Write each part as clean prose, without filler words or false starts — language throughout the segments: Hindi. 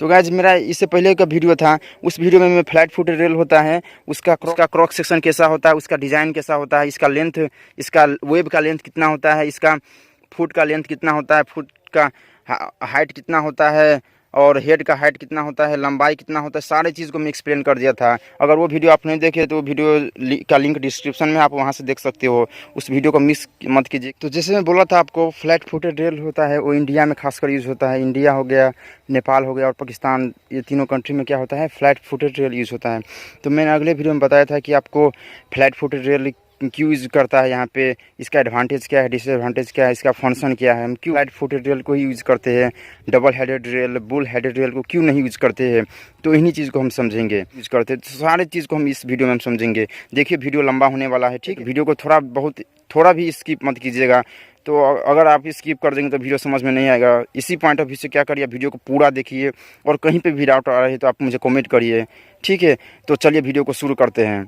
तो गाइज मेरा इससे पहले का वीडियो था, उस वीडियो में मैं फ्लैट फुटेड रेल होता है उसका क्रॉस सेक्शन कैसा होता है, उसका डिज़ाइन कैसा होता है, इसका लेंथ, इसका वेब का लेंथ कितना होता है, इसका फुट का लेंथ कितना होता है, फुट का हाइट कितना होता है और हेड का हाइट कितना होता है, लंबाई कितना होता है, सारे चीज़ को मैं एक्सप्लेन कर दिया था। अगर वो वीडियो आप नहीं देखे तो वीडियो का लिंक डिस्क्रिप्शन में, आप वहाँ से देख सकते हो। उस वीडियो को मिस मत कीजिए। तो जैसे मैं बोला था आपको, फ्लैट फुटेड रेल होता है वो इंडिया में खासकर यूज़ होता है। इंडिया हो गया, नेपाल हो गया और पाकिस्तान, ये तीनों कंट्री में क्या होता है, फ्लैट फुटेड रेल यूज़ होता है। तो मैंने अगले वीडियो में बताया था कि आपको फ्लैट फुटेड रेल क्यों यूज़ करता है, यहाँ पे इसका एडवांटेज क्या है, डिसएडवांटेज क्या है, इसका फंक्शन क्या है, हम क्यों फ्लैट फुटेड रेल को ही यूज़ करते हैं, double headed rail, bull headed rail को क्यों नहीं यूज़ करते हैं। तो इन्हीं चीज़ को हम समझेंगे, यूज़ करते हैं। तो सारे चीज़ को हम इस वीडियो में हम समझेंगे। देखिए वीडियो लंबा होने वाला है, ठीक है। वीडियो को थोड़ा भी स्किप मत कीजिएगा। तो अगर आप स्किप कर देंगे तो वीडियो समझ में नहीं आएगा। इसी पॉइंट ऑफ व्यू से क्या करिए, वीडियो को पूरा देखिए और कहीं पे भी डाउट आ रहा है तो आप मुझे कमेंट करिए, ठीक है। तो चलिए वीडियो को शुरू करते हैं।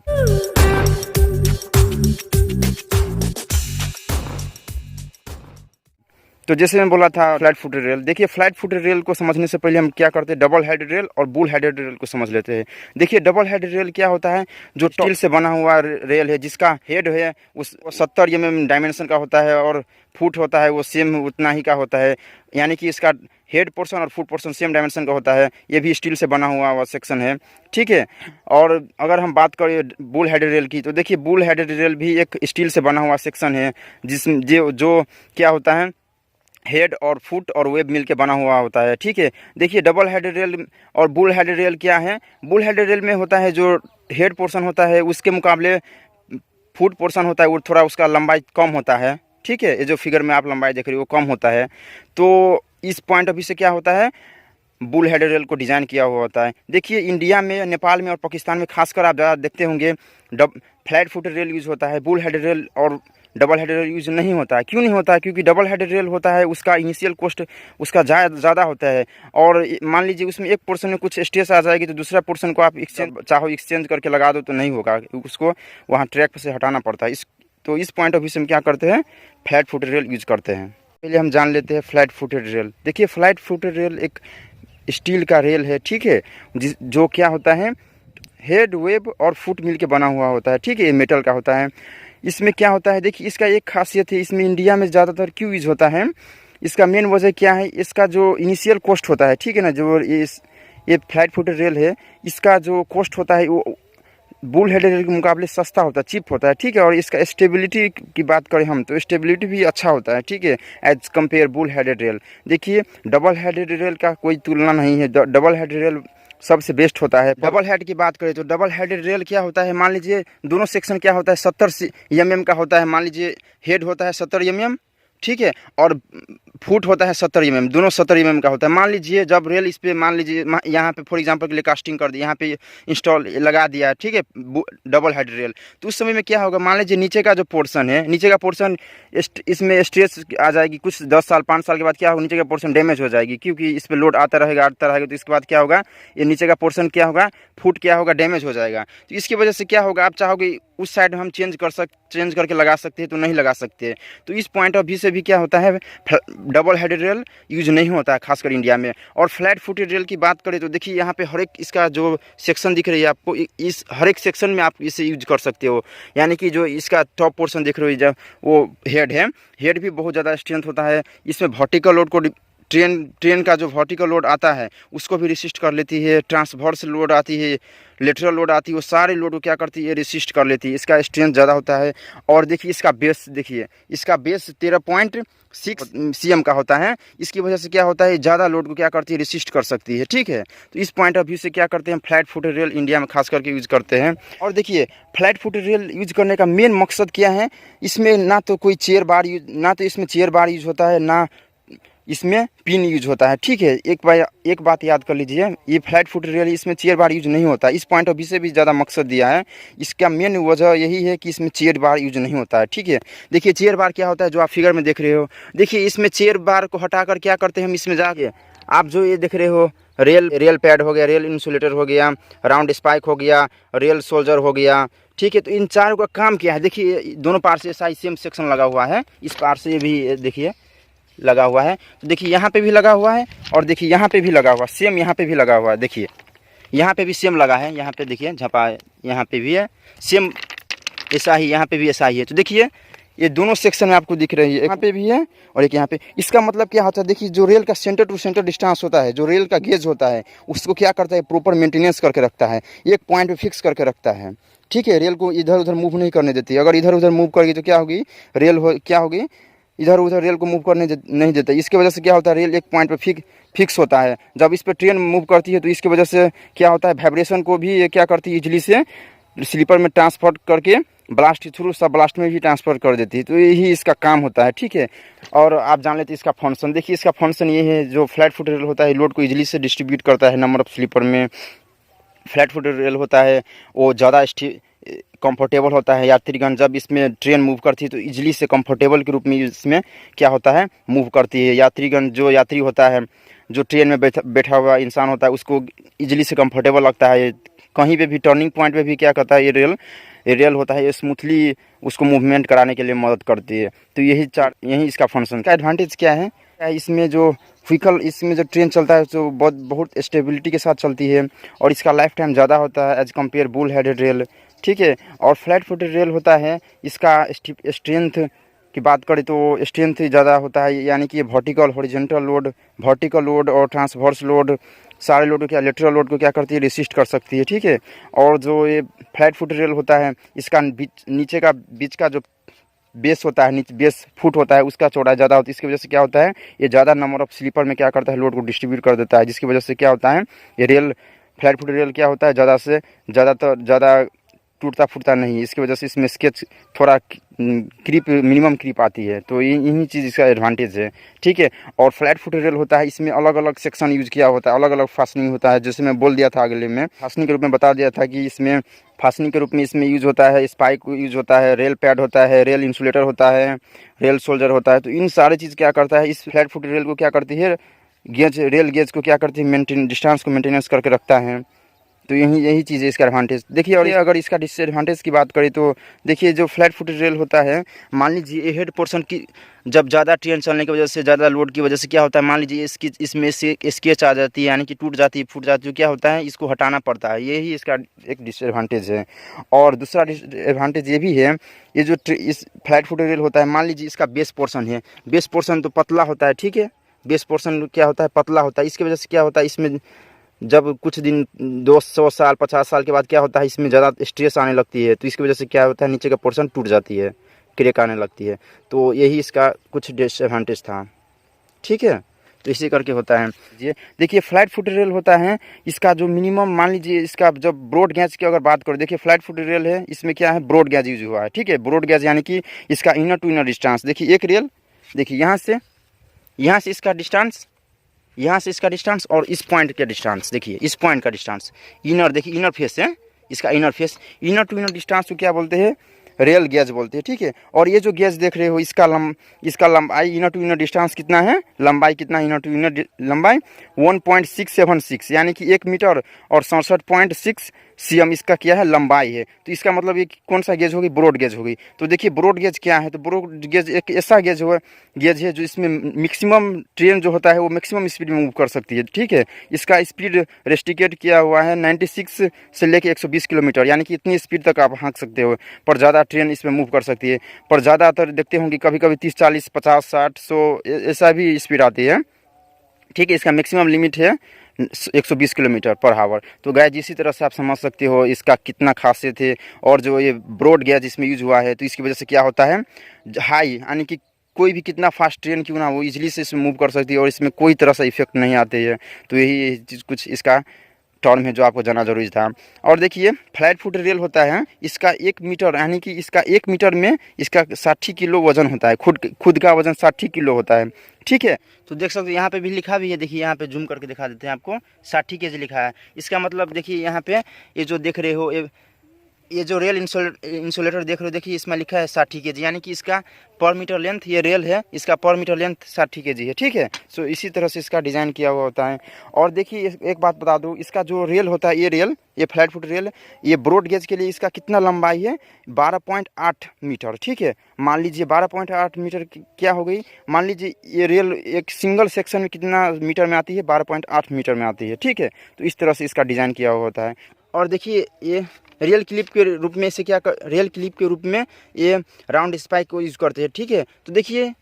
तो जैसे मैं बोला था फ्लैट फुटेड रेल, देखिए फ्लैट फुटेड रेल को समझने से पहले हम क्या करते हैं, डबल हेडेड रेल और बुल हेडेड रेल को समझ लेते हैं। देखिए डबल हेडेड रेल क्या होता है, जो स्टील से बना हुआ रेल है, जिसका हेड है उस 70 mm डायमेंशन का होता है और फुट होता है वो सेम उतना ही का होता है, यानी कि इसका हेड पोर्शन और फुट पोर्शन सेम डायमेंशन का होता है। ये भी स्टील से बना हुआ सेक्शन है, ठीक है। और अगर हम बात करें बुल हेडेड रेल की, तो देखिए बुल हेडेड रेल भी एक स्टील से बना हुआ सेक्शन है, जिसमें जो क्या होता है, हेड और फुट और वेब मिल के बना हुआ होता है, ठीक है। देखिए डबल हेडेड रेल और बुल हेडेड रेल क्या है, बुल हेडेड रेल में होता है जो हेड पोर्शन होता है उसके मुकाबले फुट पोर्शन होता है वो थोड़ा उसका लंबाई कम होता है, ठीक है। ये जो फिगर में आप लंबाई देख रहे हो वो कम होता है। तो इस पॉइंट ऑफ व्यू से क्या होता है, बुल हेडेड रेल को डिज़ाइन किया हुआ होता है। देखिए इंडिया में, नेपाल में और पाकिस्तान में खासकर आप ज़्यादा देखते होंगे फ्लैट फुटेड रेल यूज़ होता है, बुल हेडेड रेल और डबल हेडेड रेल यूज़ नहीं होता है। क्यों नहीं होता है, क्योंकि डबल हेडेड रेल होता है उसका इनिशियल कॉस्ट उसका ज़्यादा होता है। और मान लीजिए उसमें एक पोर्शन में कुछ स्ट्रेस आ जाएगी तो दूसरा पोर्शन को आप एक्सचेंज करके लगा दो तो नहीं होगा, उसको वहाँ ट्रैक से हटाना पड़ता है। तो इस पॉइंट ऑफ व्यू से हम क्या करते हैं, फ्लैट फुटेड रेल यूज़ करते हैं। पहले हम जान लेते हैं फ्लैट फुटेड रेल। देखिए फ्लैट फुटेड रेल एक स्टील का रेल है, ठीक है, जो क्या होता है, हेड, वेब और फुट मिल के बना हुआ होता है, ठीक है। ये मेटल का होता है। इसमें क्या होता है, देखिए इसका एक खासियत है, इसमें इंडिया में ज़्यादातर क्यों यूज़ होता है, इसका मेन वजह क्या है, इसका जो इनिशियल कॉस्ट होता है, ठीक है ना, जो ये फ्लैट फुटेड रेल है, इसका जो कॉस्ट होता है वो बुल हेडेड रेल के मुकाबले सस्ता होता है, चीप होता है, ठीक है। और इसका स्टेबिलिटी की बात करें हम तो स्टेबिलिटी भी अच्छा होता है, ठीक है, as compare bull headed rail. देखिए डबल हेडेड रेल का कोई तुलना नहीं है, डबल हेडेड रेल सबसे बेस्ट होता है। डबल हेड की बात करें तो डबल हेडेड रेल क्या होता है, मान लीजिए दोनों सेक्शन क्या होता है, 70 mm का होता है। मान लीजिए हेड होता है 70 mm, ठीक है, और फुट होता है 70 mm, दोनों 70 mm का होता है। मान लीजिए जब रेल इस पे, मान लीजिए यहाँ पे फॉर एग्जांपल के लिए कास्टिंग कर दी, यहाँ पे इंस्टॉल लगा दिया, ठीक है, डबल हेड रेल, तो उस समय में क्या होगा, मान लीजिए नीचे का जो पोर्शन है, नीचे का पोर्शन इसमें स्ट्रेस आ जाएगी, कुछ 10 साल 5 साल के बाद क्या होगा, नीचे का पोर्शन डैमेज हो जाएगी, क्योंकि इस पर लोड आता रहेगा। तो इसके बाद क्या होगा, ये नीचे का पोर्शन क्या होगा, फुट क्या होगा, डैमेज हो जाएगा। तो इसकी वजह से क्या होगा, आप चाहोगे उस साइड हम चेंज करके लगा सकते हैं तो नहीं लगा सकते। तो इस पॉइंट ऑफ व्यू से भी क्या होता है, डबल हेडेड रेल यूज नहीं होता है खासकर इंडिया में। और फ्लैट फुटेड रेल की बात करें तो देखिए यहाँ पे हर एक इसका जो सेक्शन दिख रही है आपको, इस हर एक सेक्शन में आप इसे यूज कर सकते हो। यानी कि जो इसका टॉप पोर्शन दिख रही है वो हेड है, हेड भी बहुत ज़्यादा स्ट्रेंथ होता है। इसमें वर्टिकल लोड को ट्रेन का जो वर्टिकल लोड आता है उसको भी रेसिस्ट कर लेती है, ट्रांसवर्स लोड आती है, लेटरल लोड आती है, वो सारे लोड को क्या करती है, रेसिस्ट कर लेती है। इसका स्ट्रेंथ ज़्यादा होता है। और देखिए इसका बेस, देखिए इसका बेस 13.6 cm का होता है। इसकी वजह से क्या होता है, ज़्यादा लोड को क्या करती है, रेसिस्ट कर सकती है, ठीक है। तो इस पॉइंट ऑफ व्यू से क्या करते हैं, फ्लैट फुटेड रेल इंडिया में खास करके यूज़ करते हैं। और देखिए फ्लैट फुटेड रेल यूज करने का मेन मकसद क्या है, इसमें ना तो कोई चेयर बार यूज होता है, ना इसमें पिन यूज होता है, ठीक है। एक बात याद कर लीजिए, ये फ्लैट फुटेड रेल, इसमें चेयर बार यूज नहीं होता। इस पॉइंट ऑफ व्यू से भी ज़्यादा मकसद दिया है। इसका मेन वजह यही है कि इसमें चेयर बार यूज नहीं होता है, ठीक है। देखिए चेयर बार क्या होता है, जो आप फिगर में देख रहे हो, देखिए इसमें चेयर बार को हटाकर क्या करते हैं हम, इसमें जाके आप जो ये देख रहे हो, रेल पैड हो गया, रेल इंसुलेटर हो गया, राउंड स्पाइक हो गया, रेल सोल्जर हो गया, ठीक है। तो इन चारों का काम क्या है, देखिए दोनों पार से ऐसा ही सेम सेक्शन लगा हुआ है, इस पार से भी देखिए लगा हुआ है। तो देखिए यहाँ पे भी लगा हुआ है और देखिए यहाँ पे भी लगा हुआ, सेम यहाँ पे भी लगा हुआ है। देखिए यहाँ पे भी सेम लगा है, यहाँ पे देखिए झपा यहाँ पे भी है, सेम ऐसा ही यहाँ पे भी ऐसा ही है। तो देखिए ये दोनों सेक्शन में आपको दिख रही है, यहाँ पे भी है और एक यहाँ पे। इसका मतलब क्या होता है, देखिए जो रेल का सेंटर टू सेंटर डिस्टेंस होता है, जो रेल का गेज होता है, उसको क्या करता है, प्रॉपर मेंटेनेंस करके रखता है, एक पॉइंट पे फिक्स करके रखता है। ठीक है, रेल को इधर उधर मूव नहीं करने देती। अगर इधर उधर मूव करेगी तो क्या होगी, क्या होगी, इधर उधर रेल को मूव करने नहीं देता। इसकी वजह से क्या होता है, रेल एक पॉइंट पे फिक्स होता है। जब इस पर ट्रेन मूव करती है तो इसकी वजह से क्या होता है, वाइब्रेशन को भी ये क्या करती है, इजली से स्लीपर में ट्रांसफर करके ब्लास्ट के थ्रू सब ब्लास्ट में भी ट्रांसफ़र कर देती है। तो यही इसका काम होता है। ठीक है, और आप जान लेते हैं इसका फंक्शन। देखिए इसका फंक्शन ये है, जो फ्लैट फुट रेल होता है लोड को इजीली से डिस्ट्रीब्यूट करता है नंबर ऑफ स्लीपर में। फ्लैट फुट रेल होता है वो ज़्यादा कंफर्टेबल होता है। यात्रीगण जब इसमें ट्रेन मूव करती है तो इजीली से कंफर्टेबल के रूप में इसमें क्या होता है, मूव करती है। यात्रीगण जो यात्री होता है, जो ट्रेन में बैठा हुआ इंसान होता है, उसको इजीली से कंफर्टेबल लगता है। कहीं पे भी टर्निंग पॉइंट पे भी क्या करता है, ये रेल होता है, ये स्मूथली उसको मूवमेंट कराने के लिए मदद करती है। तो यही इसका फंक्शन का एडवांटेज क्या है, इसमें जो व्हीकल, इसमें जो ट्रेन चलता है तो बहुत स्टेबिलिटी के साथ चलती है और इसका लाइफ टाइम ज़्यादा होता है as compare bull headed rail. ठीक है, और फ्लैट फुटेड रेल होता है, इसका स्ट्रेंथ की बात करें तो स्ट्रेंथ ज़्यादा होता है, यानी कि वर्टिकल लोड और ट्रांसवर्स लोड, सारे लोड को क्या, लेटरल लोड को क्या करती है, रेसिस्ट कर सकती है। ठीक है, और जो ये फ्लैट फुट रेल होता है, इसका नीचे का बीच का जो बेस होता है, नीचे बेस फुट होता है, उसका चौड़ाई ज़्यादा होती है। इसकी वजह से क्या होता है, ये ज़्यादा नंबर ऑफ स्लीपर में क्या करता है, लोड को डिस्ट्रीब्यूट कर देता है, जिसकी वजह से क्या होता है, ये रेल फ्लैट फुट रेल क्या होता है, ज़्यादा टूटता फूटता नहीं। इसकी वजह से इसमें स्केच थोड़ा मिनिमम क्रीप आती है। तो यही चीज़ इसका एडवांटेज है। ठीक है, और फ्लैट फुट रेल होता है, इसमें अलग अलग सेक्शन यूज किया होता है, अलग अलग फास्टनिंग होता है। जैसे मैं बोल दिया था अगले में, फास्टनिंग के रूप में बता दिया था कि इसमें फास्टनिंग के रूप में इसमें यूज होता है, स्पाइक यूज होता है, रेल पैड होता है, रेल इंसुलेटर होता है, रेल सोल्जर होता है। तो इन सारी चीज़ क्या करता है, इस फ्लैट फुट रेल को क्या करती है, रेल गेज को क्या करती है, डिस्टेंस को मेंटेनेंस करके रखता है। तो यही चीज़ है इसका एडवांटेज। देखिए, और अगर इसका डिसएडवांटेज की बात करें तो देखिए, जो फ्लैट फुटेड रेल होता है, मान लीजिए हेड पोर्शन की जब ज़्यादा ट्रेन चलने की वजह से, ज़्यादा लोड की वजह से क्या होता है, मान लीजिए इसमें से स्केच आ जाती है, यानी कि टूट जाती है, फूट जाती है, क्या होता है, इसको हटाना पड़ता है। यही इसका एक डिसएडवांटेज है। और दूसरा डिसएडवांटेज ये भी है, ये जो इस फ्लैट फुटेड रेल होता है, मान लीजिए इसका बेस पोर्शन है, बेस पोर्शन तो पतला होता है। ठीक है, बेस पोर्शन क्या होता है, पतला होता है। इसकी वजह से क्या होता है, इसमें जब कुछ दिन 200 साल 50 साल के बाद क्या होता है, इसमें ज़्यादा स्ट्रेस आने लगती है। तो इसकी वजह से क्या होता है, नीचे का पोर्शन टूट जाती है, क्रैक आने लगती है। तो यही इसका कुछ डिसएडवांटेज था। ठीक है, तो इसी करके होता है। ये देखिए, फ्लैट फुट रेल होता है, इसका जो मिनिमम, मान लीजिए इसका जब ब्रॉड गेज की अगर बात करो, देखिए फ्लैट फुट रेल है, इसमें क्या है, ब्रॉड गेज यूज हुआ है। ठीक है, ब्रॉड गेज यानी कि इसका इनर टू इनर डिस्टेंस। देखिए एक रेल, देखिए यहाँ से इसका डिस्टेंस, यहाँ से इसका डिस्टेंस और इस पॉइंट का डिस्टेंस, देखिए इस पॉइंट का डिस्टेंस, इनर, देखिए इनर फेस है, इसका inner face, inner to inner distance को क्या बोलते हैं, रेल गेज बोलते हैं। ठीक है, और ये जो गेज देख रहे हो, इसका लंबाई, इनर टू इनर डिस्टेंस कितना है, लंबाई कितना, इनर टू इनर लंबाई 1.676, यानी कि 1 मीटर और 67.6 cm इसका क्या है, लंबाई है। तो इसका मतलब ये कौन सा गेज होगी, ब्रॉड गेज होगी। तो देखिए ब्रॉड गेज क्या है, तो ब्रॉड गेज एक ऐसा गेज है जो इसमें मैक्सिमम ट्रेन जो होता है वो मैक्सिमम स्पीड में मूव कर सकती है। ठीक है, इसका स्पीड रेस्ट्रिकेट किया हुआ है 96 से लेके 120 किलोमीटर, यानी कि इतनी स्पीड तक आप हाँक सकते हो, पर ज़्यादा ट्रेन इसमें मूव कर सकती है। पर ज़्यादातर देखते होंगे कभी कभी 30 40 50 60 100 ऐसा भी स्पीड आती है। ठीक है, इसका मैक्सिमम लिमिट है 120 किलोमीटर पर आवर। तो गैज इसी तरह से आप समझ सकते हो इसका कितना खासियत है। और जो ये ब्रॉड गेज इसमें यूज हुआ है, तो इसकी वजह से क्या होता है, हाई, यानी कि कोई भी कितना फास्ट ट्रेन क्यों ना वो इजीली से इसमें मूव कर सकती है और इसमें कोई तरह से इफेक्ट नहीं आते है। तो यही चीज़ कुछ इसका टर्म है जो आपको जाना जरूरी था। और देखिए फ्लैट फुट रेल होता है, इसका 1 मीटर, यानी कि इसका 1 मीटर में इसका 60 किलो वजन होता है, खुद का वजन 60 किलो होता है। ठीक है, तो देख सकते हो यहाँ पे भी लिखा भी है, देखिए यहाँ पे जूम करके दिखा देते हैं आपको, 60 kg लिखा है। इसका मतलब देखिए यहाँ पे ये जो देख रहे हो, ये जो रेल इंसुलेटर देख रहे हो, देखिए इसमें लिखा है 60 kg, यानी कि इसका पर मीटर लेंथ, ये रेल है इसका पर मीटर लेंथ 60 kg है, ठीक है। सो इसी तरह से इसका डिज़ाइन किया हुआ होता है। और देखिए एक बात बता दूँ, इसका जो रेल होता है, ये फ्लैट फुट रेल, ये ब्रॉड गेज के लिए इसका कितना लंबाई है, 12.8 मीटर, ठीक है। मान लीजिए 12.8 मीटर क्या हो गई, मान लीजिए ये रेल एक सिंगल सेक्शन में कितना मीटर में आती है, 12.8 मीटर में आती है, ठीक है। तो इस तरह से इसका डिज़ाइन किया हुआ होता है। और देखिए ये रियल क्लिप के रूप में रियल क्लिप के रूप में ये राउंड स्पाइक को यूज़ करते हैं, ठीक है। तो देखिए,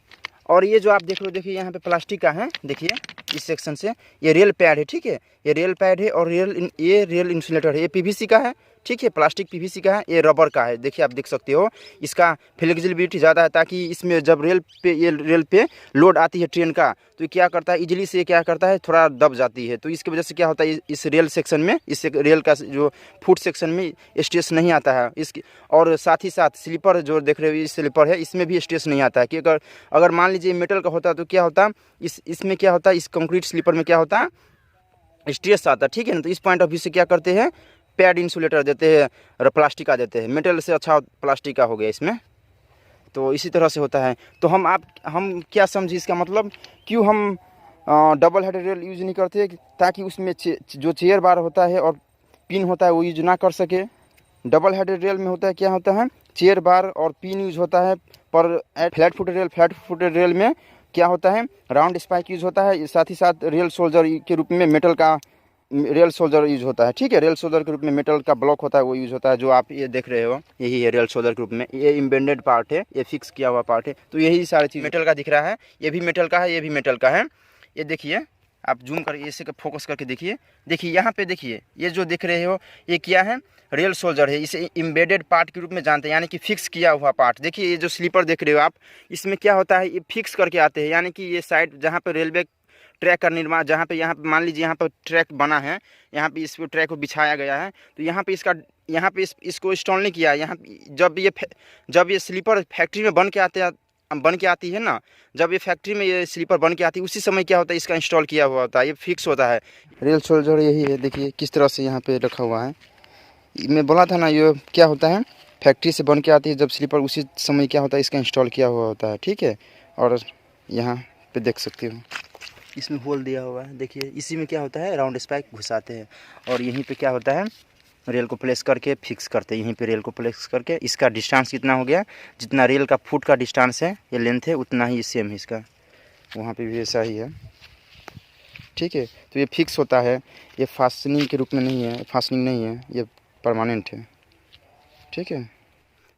और ये जो आप देख रहे हो, देखिए यहाँ पे प्लास्टिक का है, देखिए इस सेक्शन से ये रेल पैड है, ठीक है। ये रेल पैड है और ये रेल इंसुलेटर है, ये पीवीसी का है, ठीक है। प्लास्टिक पीवीसी का है, ये रबर का है। देखिए आप देख सकते हो, इसका फ्लेक्सिबिलिटी ज़्यादा है, ताकि इसमें जब रेल पे लोड आती है ट्रेन का, तो क्या करता है, इजीली से क्या करता है, थोड़ा दब जाती है। तो इसकी वजह से क्या होता है, इस रेल सेक्शन में, इस रेल का जो फुट सेक्शन में स्ट्रेस नहीं आता है इसकी। और साथ ही साथ स्लीपर जो देख रहे हो, ये स्लीपर है, इसमें भी स्ट्रेस नहीं आता है। कि अगर मान लीजिए मेटल का होता तो क्या होता, इसमें क्या होता, इस कंक्रीट स्लीपर में क्या होता, स्ट्रेस आता, ठीक है ना। तो इस पॉइंट ऑफ व्यू से क्या करते हैं, पैड इंसुलेटर देते हैं और प्लास्टिक का देते हैं। मेटल से अच्छा प्लास्टिक का हो गया इसमें। तो इसी तरह से होता है। तो हम क्या समझे इसका मतलब, क्यों हम डबल हेडेड रेल यूज़ नहीं करते, ताकि उसमें जो चेयर बार होता है और पिन होता है वो यूज ना कर सके। डबल हेडेड रेल में होता है, क्या होता है, चेयर बार और पिन यूज होता है। पर फ्लैट फुटेड रेल में क्या होता है, राउंड स्पाइक यूज होता है। साथ ही साथ रेल सोल्जर के रूप में मेटल का रेल सोल्जर यूज होता है, ठीक है। रेल सोल्जर के रूप में मेटल का ब्लॉक होता है, वो यूज होता है। जो आप ये देख रहे हो, यही है रेल सोल्जर के रूप में। ये इम्बेडेड पार्ट है, ये फिक्स किया हुआ पार्ट है। तो यही सारी चीज़ मेटल का दिख रहा है, ये भी मेटल का है, ये भी मेटल का है। ये देखिए, आप जूम कर इसे फोकस करके देखिए, यहाँ पे देखिए, ये जो देख रहे हो, ये क्या है, रेल सोल्जर है। इसे इम्बेडेड पार्ट के रूप में जानते हैं, यानी कि फिक्स किया हुआ पार्ट। देखिए ये जो स्लीपर देख रहे हो आप, इसमें क्या होता है, ये फिक्स करके आते हैं। यानी कि ये साइड जहाँ पे रेलवे ट्रैक का निर्माण, जहाँ पे यहाँ पे मान लीजिए यहाँ पर ट्रैक बना है, यहाँ पे इस ट्रैक को बिछाया गया है, तो यहाँ पे इसको इंस्टॉल नहीं किया। यहाँ जब ये स्लीपर फैक्ट्री में बन के आती है ना, जब ये फैक्ट्री में ये स्लीपर बन के आती है, उसी समय क्या होता है, इसका इंस्टॉल किया हुआ होता है, ये फिक्स होता है। रेल सोल्जर यही है, देखिए किस तरह से यहाँ पे रखा हुआ है। मैं बोला था ना, ये क्या होता है, फैक्ट्री से बन के आती है जब स्लीपर, उसी समय क्या होता है, इसका इंस्टॉल किया हुआ होता है, ठीक है। और यहाँ पे देख सकते हो, इसमें होल दिया हुआ है, देखिए इसी में क्या होता है, राउंड स्पाइक घुसाते हैं। और यहीं पे क्या होता है, रेल को प्लेस करके फिक्स करते हैं। यहीं पे रेल को प्लेस करके, इसका डिस्टेंस कितना हो गया, जितना रेल का फुट का डिस्टेंस है, ये लेंथ है, उतना ही सेम है इसका, वहाँ पे भी ऐसा ही है, ठीक है। तो ये फिक्स होता है, ये फास्टनिंग के रूप में नहीं है, फास्टनिंग नहीं है, ये परमानेंट है, ठीक है।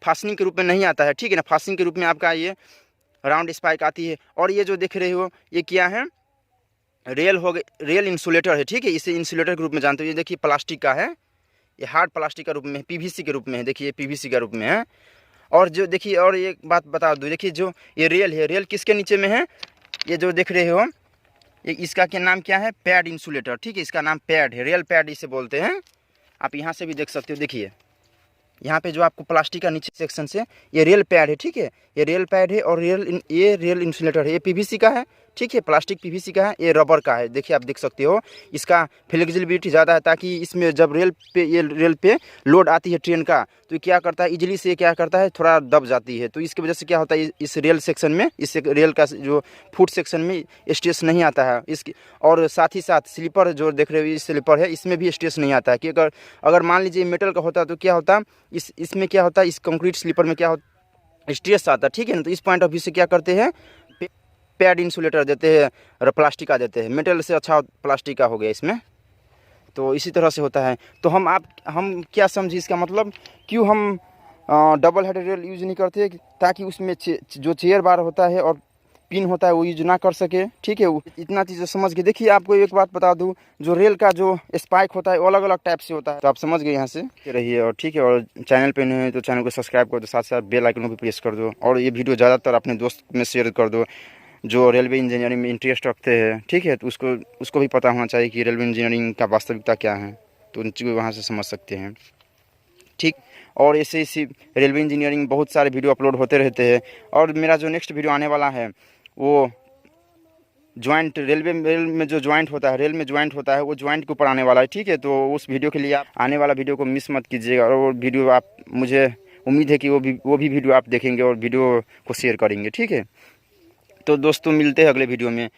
फास्टनिंग के रूप में नहीं आता है, ठीक है ना। फास्टनिंग के रूप में आपका ये राउंड स्पाइक आती है। और ये जो देख रहे हो, ये क्या है, रेल इंसुलेटर है, ठीक है। इसे इंसुलेटर के रूप में जानते हो। ये देखिए प्लास्टिक का है, ये हार्ड प्लास्टिक का रूप में है, पीवीसी के रूप में है, देखिए पीवीसी का रूप में है। और जो देखिए, और एक बात बता दूँ, देखिए जो ये रेल है, रेल किसके नीचे में है, ये जो देख रहे हो, ये इसका क्या नाम क्या है, पैड इंसुलेटर, ठीक है। इसका नाम पैड है, रेल पैड इसे बोलते हैं। आप यहाँ से भी देख सकते हो, देखिए यहाँ पे जो आपको प्लास्टिक का नीचे सेक्शन से, ये रेल पैड है, ठीक है। ये रेल पैड है और ये रेल इंसुलेटर है, ये पीवीसी का है, ठीक है। प्लास्टिक पीवीसी का है, ये रबर का है। देखिए आप देख सकते हो, इसका फ्लेक्सिबिलिटी ज़्यादा है, ताकि इसमें जब रेल पे लोड आती है ट्रेन का, तो क्या करता है, इजीली से क्या करता है, थोड़ा दब जाती है। तो इसकी वजह से क्या होता है, इस रेल सेक्शन में, इस रेल का जो फुट सेक्शन में स्ट्रेस नहीं आता है इसकी। और साथ ही साथ स्लीपर जो देख रहे हो, ये स्लीपर है, इसमें भी स्ट्रेस नहीं आता है। कि अगर मान लीजिए मेटल का होता तो क्या होता, इसमें क्या होता है, इस कंक्रीट स्लीपर में क्या होता, स्ट्रेस आता, ठीक है ना। तो इस पॉइंट ऑफ व्यू से क्या करते हैं, पैड इंसुलेटर देते हैं और प्लास्टिक का देते हैं। मेटल से अच्छा प्लास्टिक का हो गया इसमें। तो इसी तरह से होता है। तो हम क्या समझे इसका मतलब, क्यों हम डबल हेडेड रेल यूज नहीं करते, ताकि उसमें जो चेयर बार होता है और पिन होता है वो यूज ना कर सके, ठीक है। इतना चीज़ समझ के देखिए, आपको एक बात बता दूं, जो रेल का जो स्पाइक होता है वो अलग अलग टाइप से होता है। तो आप समझ गए यहाँ से रहिए, और ठीक है। और चैनल पे नहीं है तो चैनल को सब्सक्राइब कर दो, साथ साथ बेल आइकन को भी प्रेस कर दो। और ये वीडियो ज़्यादातर अपने दोस्त में शेयर कर दो जो रेलवे इंजीनियरिंग में इंटरेस्ट रखते हैं, ठीक है। तो उसको भी पता होना चाहिए कि रेलवे इंजीनियरिंग का वास्तविकता क्या है, तो उन चीज़ों को वहाँ से समझ सकते हैं, ठीक। और ऐसे इसी रेलवे इंजीनियरिंग बहुत सारे वीडियो अपलोड होते रहते हैं। और मेरा जो नेक्स्ट वीडियो आने वाला है, वो जॉइंट रेल में जो जॉइंट होता है, रेल में जॉइंट होता है, वो जॉइंट के ऊपर आने वाला है, ठीक है। तो उस वीडियो के लिए आप आने वाला वीडियो को मिस मत कीजिएगा, और वो वीडियो आप, मुझे उम्मीद है कि वो भी वीडियो आप देखेंगे और वीडियो को शेयर करेंगे, ठीक है। तो दोस्तों मिलते हैं अगले वीडियो में।